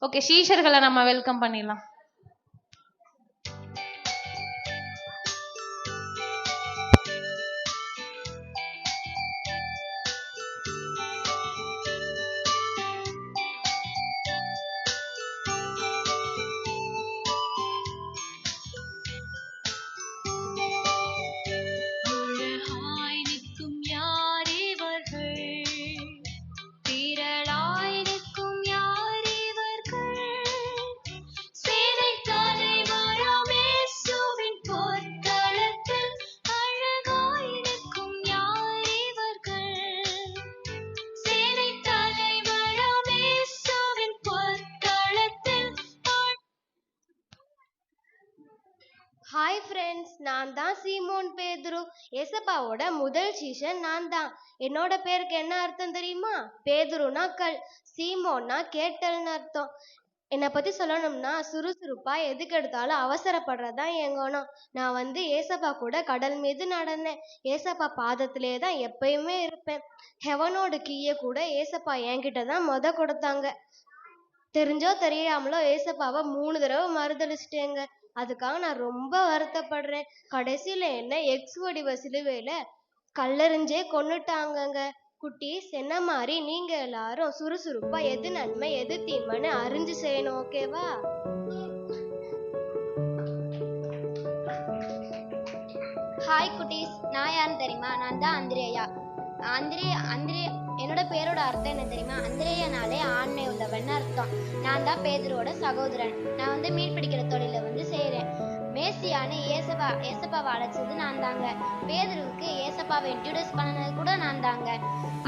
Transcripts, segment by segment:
Okay, ஷீஷர்களை நம்ம welcome பண்ணிடலாம். Hi friends, நான் தான் சீமோன் பேதுரு. ஏசப்பாவோட முதல் சீஷன் நான் தான். என்னோட பேருக்கு என்ன அர்த்தம் தெரியுமா? பேதுருனா கல், சீமோன்னா கேட்டல்னு அர்த்தம். என்னை பற்றி சொல்லணும்னா சுறுசுறுப்பா எதுக்கு எடுத்தாலும் அவசரப்படுறதான் என் குணம். நான் ஏசப்பா கூட கடல் மீது நடந்தேன். ஏசப்பா பாதத்திலே தான் எப்பயுமே இருப்பேன். ஹெவனோட கீயை கூட ஏசப்பா என்கிட்ட தான் கொடுத்தாங்க. தெரிஞ்சோ தெரியாமலோ ஏசப்பாவை 3 தடவை மறுதளிச்சிட்டேங்க. அதுக்காக நான் ரொம்ப வருத்தப்படுறேன். கடைசியில என்ன எக்ஸ் வடிவ சிலுவையில கல்லெறிஞ்சே கொன்னுட்டாங்கங்க. குட்டீஸ், என்ன மாதிரி நீங்க எல்லாரும் சுறுசுறுப்பா எது நன்மை எது தீமைன்னு அறிஞ்சு செய்யணும், ஓகேவா? ஹாய் குட்டீஸ், நான் யாருன்னு தெரியுமா? நான் தான் அந்திரேயா. என்னோட பேரோட அர்த்தம் என்ன தெரியுமா? அந்திரேயனாலே ஆண்மை உள்ளவன் அர்த்தம். நான் தான் பேதுருவோட சகோதரன். நான் மீன் பிடிக்கிற தொழில செய்யறேன். மேசியான ஏசப்பாவை அழைச்சது நான் தாங்க. பேதுருவுக்கு ஏசப்பாவை இன்ட்ரோடியூஸ் பண்ணது கூட நான் தாங்க.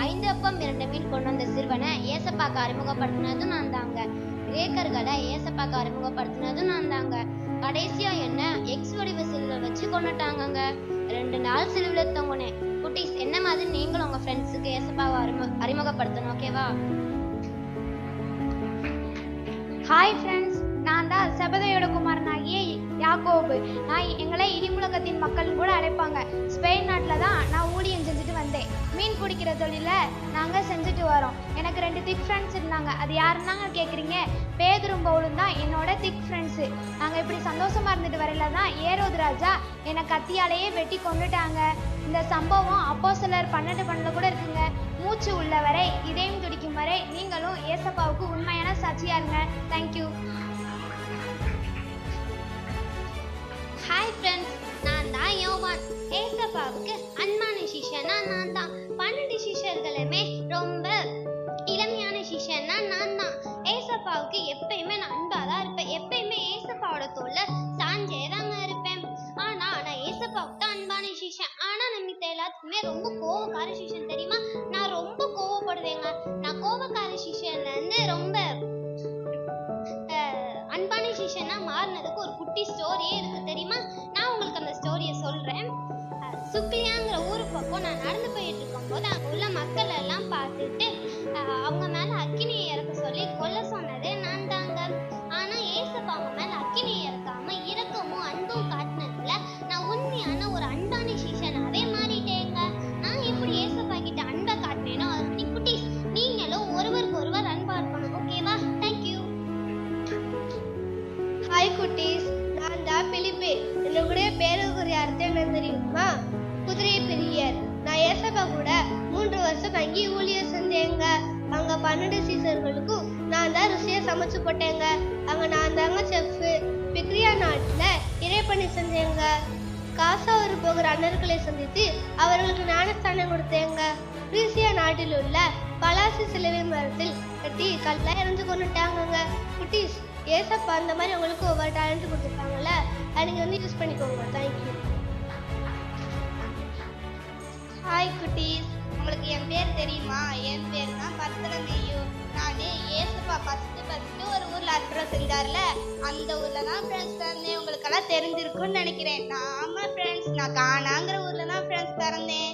5 அப்பம் 2 மீன் கொண்டு வந்த சிறுவனை ஏசப்பாக்கு அறிமுகப்படுத்தினதும் நான் தாங்க. கிரேக்கர்களை ஏசப்பாக்கு அறிமுகப்படுத்தினதும் நான் தாங்க. கடைசியா என்ன எக்ஸ் வடிவ சிலுவை வச்சு கொண்டுட்டாங்க. 2 நாள் சிலுவில தொங்குனேன். குட்டீஸ், என்ன மாதிரி நீங்களும் உங்க ஃப்ரெண்ட்ஸுக்கு ஏசப்பாவை அறிமுகப்படுத்தணும், ஓகேவா? ஹாய் ஃப்ரெண்ட்ஸ், நான் தான் செபதேயோட குமாரனாகிய யாக்கோபு. எங்களை இடிமுழக்கத்தின் மக்கள்னு கூட அழைப்பாங்க. ஸ்பெயின் நாட்டில் தான் நான் ஊழியம் செஞ்சுட்டு வந்தேன். மீன் பிடிக்கிற தொழில நாங்கள் செஞ்சுட்டு வரோம். எனக்கு 2 திக் ஃப்ரெண்ட்ஸ் இருந்தாங்க. அது யாருன்னாங்க கேட்குறீங்க? பேதுரும் பவுலும் தான் என்னோட திக் ஃப்ரெண்ட்ஸு. நாங்கள் இப்படி சந்தோஷமா இருந்துட்டு வரையில தான் ஏரோது ராஜா என்னை கத்தியாலேயே வெட்டி கொண்டுட்டாங்க. இந்த சம்பவம் அப்போஸ்தலர் 12:12 கூட இருக்குங்க. மூச்சு உள்ள வரை இதயம் துடிக்கும் வரை நீங்களும் ஏசப்பாவுக்கு உண்மையான சாட்சியா இருங்க. தேங்க்யூ. ஹாய் ஃப்ரெண்ட்ஸ், நான் தான் யோவான். ஏசப்பாவுக்கு அன்பான சிஷ்யனா நான் தான். 12 சிஷ்யர்களுமே ரொம்ப இளமையான சிஷ்யனா நான் தான். ஏசப்பாவுக்கு எப்பயுமே நான் அன்பா தான் இருப்பேன். எப்பயுமே ஏசப்பாவோட தோல்ல சாஞ்சே தாங்க இருப்பேன். ஆனா நான் ஏசப்பாவுக்கு தான் அன்பான சிஷ்யன். ஆனா நம்ம எல்லாத்துக்குமே ரொம்ப கோவக்கார சிஷ்யன் தெரியுமா? நான் ரொம்ப கோவப்படுவேங்க. நான் கோவக்கார சிஷ்யன்ல இருந்து ரொம்ப அன்பான சிஷ்யனா மாறினதுக்கு ஒரு குட்டி ஸ்டோரியே இருக்கு தெரியுமா? நான் உங்களுக்கு அந்த ஸ்டோரியை சொல்றேன். சுக்லியாங்கிற ஊரு பக்கம் நான் நடந்து போயிட்டு இருக்கும் போது அங்க உள்ள மக்கள் எல்லாம் பார்த்துட்டு அவங்க மேல அக்கினியை இறக்க சொல்லி கொல்ல சொன்னதே நான் தாங்க. ஆனா ஏசப்பா அவங்க மேல அக்கினியை இறக்காம இரக்கமும் அன்பும் காட்டினதுல நான் உண்மையான ஒரு அன்பான சிஷ்யனாவே மாறிட்டேங்க. நான் எப்படி ஏசப்பா கிட்ட அன்பை காட்டினேனோ அது குட்டீஸ் நீங்களும் ஒருவருக்கு ஒருவர் அன்பா இருக்கணும், ஓகேவா? தேங்க்யூ. ஹாய் குட்டீஸ், நான் தான் பிலிப்பே. என்னுடைய பேருக்குரிய அர்த்தம் என்ன தெரியுமா? குதிரை பிரியர். நான் ஏசப்பா கூட 3 வருஷம் தங்கி ஊழியர் செஞ்சேங்க. அங்க 12 சீசர்களுக்கும் நான் தான் ருசியா சமைச்சு போட்டேங்க. அங்க நான் தாங்க செஃப். பிக்ரியா நாட்டுல இறைப்பணி செஞ்சேங்க. காசாவூர் போகிற அண்ணர்களை சந்தித்து அவர்களுக்கு ஞானஸ்தானம் கொடுத்தேங்க. ரீசியா நாட்டில் உள்ள பலாசி சிலுவை மரத்தில் கட்டி கல்ல இறந்து கொண்டுட்டாங்க. குட்டீஸ், ஏசப்பா அந்த மாதிரி உங்களுக்கு ஒவ்வொரு டேலண்ட் கொடுத்துருக்காங்கல்ல, அதை நீங்க யூஸ் பண்ணிக்கோங்க. தேங்க்யூ. ஹாய் குட்டீஸ், உங்களுக்கு என் பேர் தெரியுமா? என் பேர் தான் பர்த்தலமேயு. நான் ஏசப்பா ஃபர்ஸ்ட் ஒரு ஊர்ல அற்புதம் செஞ்சார்ல, அந்த ஊர்ல தான் ஃப்ரெண்ட்ஸ் பிறந்தேன். உங்களுக்கெல்லாம் தெரிஞ்சிருக்கும்னு நினைக்கிறேன். ஆமா ஃப்ரெண்ட்ஸ், நான் கானாங்கிற ஊர்ல தான் ஃப்ரெண்ட்ஸ் பிறந்தேன்.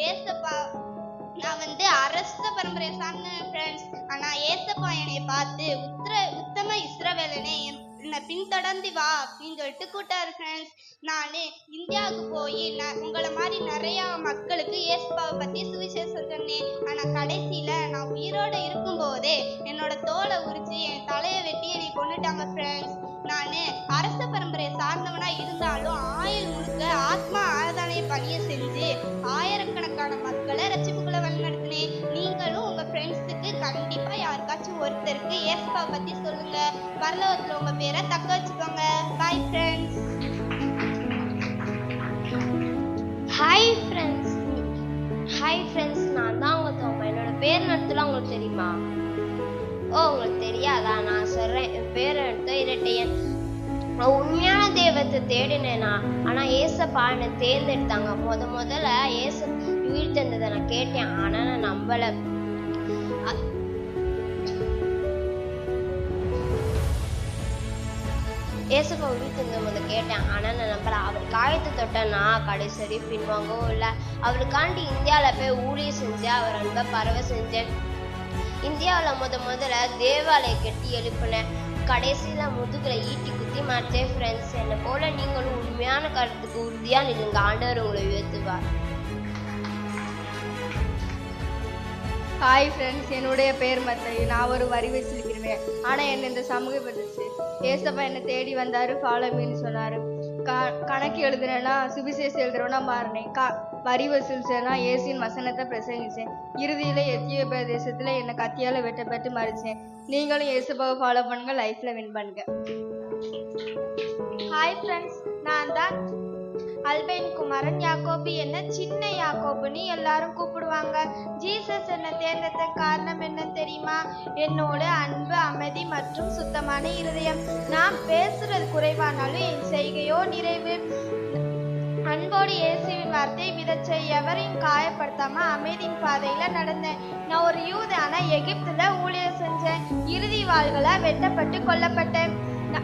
ஏசப்பா நான் அரச பரம்பரையை சார்ந்த ஃப்ரெண்ட்ஸ். ஆனா ஏசப்பா என்னை பார்த்து உத்தம இஸ்ரவேலனே என்னை பின்தொடர்ந்து வா அப்படின்னு சொல்லிட்டு கூட்டாரு ஃப்ரெண்ட்ஸ். நான் இந்தியாவுக்கு போய் உங்களை மாதிரி நிறைய மக்களுக்கு ஏசப்பாவை பத்தி சுவிசேஷம் சொன்னேன். ஆனா கடைசியில நான் உயிரோட இருக்கும் போதே என்னோட தோலை உரிச்சு என் தலையை வெட்டி செஞ்சு ஆயிரக்கணக்கான மக்களை ரட்சிப்புக்குள்ள வழிநடத்தினேன். நீங்களும் உங்க ஃப்ரெண்ட்ஸுக்கு கண்டிப்பா யாருக்காச்சும் ஒருத்தருக்கு ஏசப்பாவை பத்தி சொல்லுங்க. பரலோகத்துல உங்க பேரை தக்க வச்சுக்கோங்க. Bye friends. ஹாய் ஃப்ரெண்ட்ஸ், நான் தான் உங்க தோமா. என்னோட பேர் நடத்தலாம் உங்களுக்கு தெரியுமா? உங்களுக்கு தெரியாதா? நான் சொல்றேன். என் பேர் எடுத்த இரட்டையன். நான் உண்மையான தெய்வத்தை தேடினேனா, ஆனா ஏசப்பா என்னை தேர்ந்தெடுத்தாங்க. முதல்ல ஏச உயிர் தந்ததை நான் கேட்டேன், ஆனா நான் நம்பல. ஏசப்பா உயிர் தந்த கேட்டேன், ஆனா நான் நம்பல. அவர் காயத்தை தொட்டனா கடைசி பின்வாங்கவும் இல்லை. அவருக்காண்டி இந்தியாவில் போய் ஊழியம் செஞ்சேன். அவர் அன்பை பரவ செஞ்சேன். இந்தியாவில் முதல்ல தேவாலய கட்டி எழுப்பினேன். கடைசியில முதுகுல ஈட்டி குத்தி மாட்டேன். ஃப்ரெண்ட்ஸ், என்னை போல நீங்களும் உண்மையான கருத்துக்கு உறுதியா நில்லுங்க. ஆண்டவர் உங்களை உயர்த்துவார். ஹாய் ஃப்ரெண்ட்ஸ், என்னுடைய பேர் மத்தை. நான் ஒரு வரி வசூலிக்கிறேன். ஆனால் என்னை இந்த சமூகப்பட்டுச்சு. ஏசப்பா என்னை தேடி வந்தார், ஃபாலோ மீன்னு சொன்னார். கணக்கு எழுதுனேன்னா சுவிசேஷம் எழுதுறோன்னா மாறினேன். வரி வசூலிச்சேன்னா இயேசுவின் வசனத்தை பிரசங்கிச்சேன். இறுதியில் எத்தியோப்பியா தேசத்தில் என்னை கத்தியால் வெட்டப்பட்டு மறிச்சேன். நீங்களும் ஏசப்பாவை ஃபாலோ பண்ணுங்க, லைஃப்பில் வின் பண்ணுங்க. ஹாய் ஃப்ரெண்ட்ஸ், நான் தான் அல்பைன் குமாரன். யாக்கோபு என்ன சின்ன யாக்கோபுன்னு எல்லாரும் கூப்பிடுவாங்க. ஜீசஸ் என்னை தேர்ந்தெடுத்த காரணம் என்ன தெரியுமா? என்னோட அன்பு, அமைதி மற்றும் சுத்தமான இருதயம். நான் பேசுறது குறைவானாலும் என் செய்கையோ நிறைவு. அன்போடு இயேசுவின் வார்த்தை விதைச்ச, எவரையும் காயப்படுத்தாம அமைதியின் பாதையில நடந்தேன். நான் ஒரு யூதான எகிப்துல ஊழியர் செஞ்சேன். இறுதி வாள்களா வெட்டப்பட்டு கொல்லப்பட்டேன்.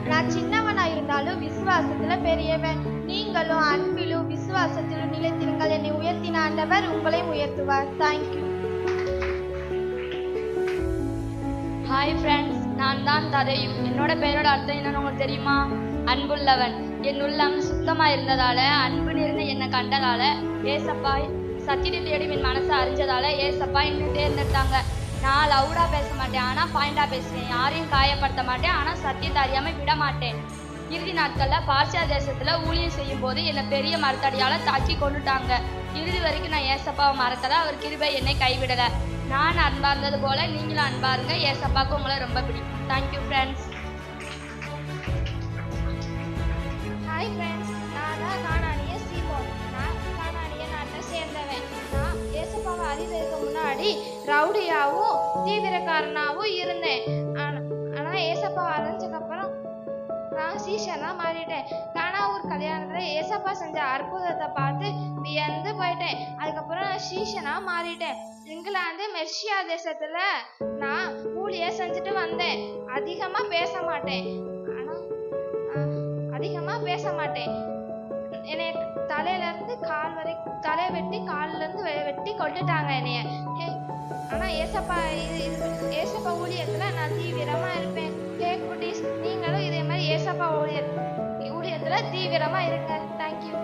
நான் சின்னவனா இருந்தாலும் விசுவாசத்துல பெரியவன். நீங்களும் அன்பிலும் விசுவாசத்திலும் நிலைத்திருங்கள். என்னை உயர்த்தின ஆண்டவர் உங்களையும் உயர்த்துவார். தேங்க்யூ. ஹாய் ஃப்ரெண்ட்ஸ், நான் தான் ததையும். என்னோட பெயரோட அர்த்தம் என்னன்னு உங்களுக்கு தெரியுமா? அன்புள்ளவன். என் உள்ளம் சுத்தமா இருந்ததால, அன்பு நிறைந்த என்னை கண்டதால, ஏசப்பா சத்தியத்தை தேடி என் மனசை அறிஞ்சதால ஏசப்பா என்னை தேர்ந்தெடுத்தாங்க. நான் லவுடா பேச மாட்டேன், ஆனா பாயிண்டா பேசுவேன். யாரையும் காயப்படுத்த மாட்டேன், ஆனா சத்தியத்தை அறியாம விட மாட்டேன். இறுதி நாட்கள்ல பார்சியா தேசத்துல ஊழியம் செய்யும் போது என்னை பெரிய மரத்தடியால தாக்கி கொண்டுட்டாங்க. இறுதி வரைக்கும் நான் ஏசப்பாவை மறக்கல. அவர் கிருபை என்னை கைவிடல. நான் அன்பா இருந்தது போல நீங்களும் அன்பா இருங்க. ஏசப்பாவுக்கு உங்களை ரொம்ப பிடிக்கும். Thank you friends. ஹாய் ஃப்ரெண்ட்ஸ், நான் தான் கானானிய சீமோன். நான் கானானிய நாட்டை சேர்ந்தவன். நான் ஏசப்பாவை அறிவதற்கு முன்னாடி ரவுடியாவும் தீவிரக்காரனாவும் இருந்தேன். ஆனா ஏசப்பாவை அறிஞ்சதுக்கப்புறம் நான் சீஷனா மாறிட்டேன். கானாவூர் கல்யாணத்துல ஏசப்பா செஞ்ச அற்புதத்தை பார்த்து வியந்து போயிட்டேன். அதுக்கப்புறம் நான் சீஷனா மாறிட்டேன். இங்கிலாந்து மெர்சியா தேசத்துல நான் ஊழியர் செஞ்சுட்டு வந்தேன். அதிகமா பேச மாட்டேன். என்னை தலையில இருந்து கால் வரைக்கும் தலையை வெட்டி காலில இருந்து வெட்டி கொண்டுட்டாங்க என்னைய. ஆனா ஏசப்பா ஊழியத்துல நான் தீவிரமா இருப்பேன். குட்டீஸ், நீங்களும் இதே மாதிரி ஏசப்பா ஊழியத்துல தீவிரமா இருங்க. தேங்க்யூ.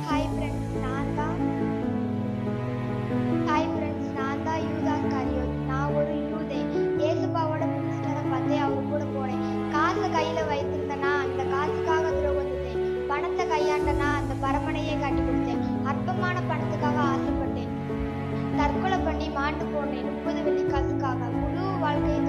ஹாய் ஃப்ரெண்ட்ஸ், நான் தான் யூதா காரியோத். நான் ஒரு யூதை. ஏசப்பாவோட மினிஸ்டரை பார்த்தே அவர் கூட போனேன். காசை கையில வைத்திருந்தனா அந்த காசுக்காக துரோகம் செஞ்சேன். பணத்தை கையாண்டனா அந்த பரமனையே காட்டி கொடுத்தேன். அற்பமான பணத்துக்காக ஆசைப்பட்டேன். தற்கொலை பண்ணி மாண்டு போனேன் 30 வெள்ளிக்காசுக்காக. முழு வாழ்க்கையை